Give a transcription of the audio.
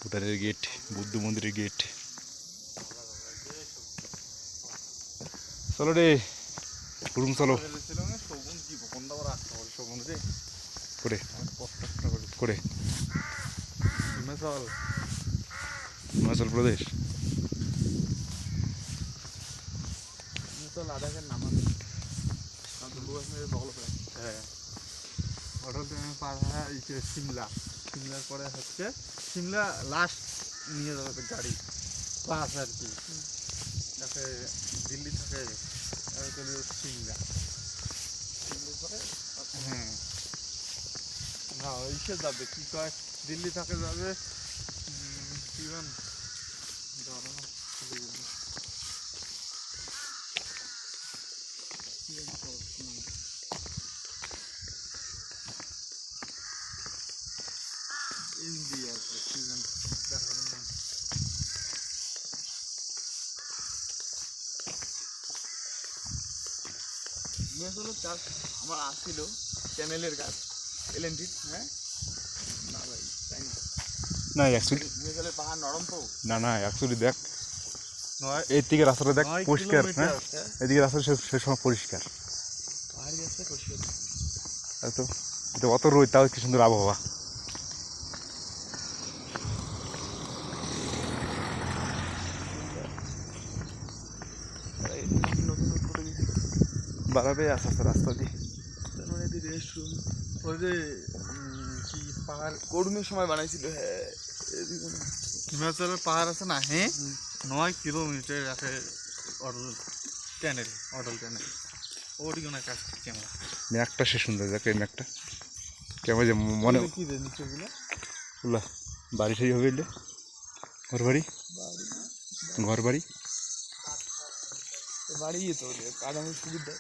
ভুটানের গেট, বুদ্ধ মন্দিরের গেট। চলো রে রুম চলো করে করে হিমাচল প্রদেশ। লাদাখের নাম হ্যাঁ অটল ট্রেনের পার হয় সিমলা, সিমলার পরে হচ্ছে সিমলা লাস্ট নিয়ে যাবে গাড়ি বাস আর কি। তাকে দিল্লি থেকে চলে সিমলা, সিমলার পরে হ্যাঁ না ইসে যাবে কি কয় দিল্লি থেকে যাবে কি বল ধরো না ইন্ডিয়া সিজন দেখাবো না। চাষ আমার আসছিল চ্যানেলের গাছ এলএনটি হ্যাঁ না ভাই তাই না না অ্যাকচুয়ালি মেঘালয়ের পাহাড় নরম তো না না অ্যাকচুয়ালি দেখ এর দিকে রাস্তাটা দেখ পরিষ্কার, হ্যাঁ এদিকে রাস্তা সে সময় পরিষ্কার। পাহাড়ি রাস্তা পরিষ্কার তো এটা অত রোদ তাও কি সুন্দর আবহাওয়া। বাড়াবে আস্তে আস্তে রাস্তা দিয়ে রেস্টরুম ওই যে কি পাহাড় করুণের সময় বানাইছিল। হ্যাঁ হিমাচলের পাহাড় আছে না, হ্যাঁ 9 কিলোমিটার আছে অটল ট্যানেল, অটল ট্যানেল ওদিকে অনেক কাজ ক্যামেরা ম্যাকটা সে সুন্দর দেখ এই ম্যাকটা কেমন যে মনে কি রে নিচেগুলো ওলা বাড়ি সেই হবে এলে ঘর বাড়ি ঘর বাড়ি বাড়ি তো কাজ আমার সুবিধা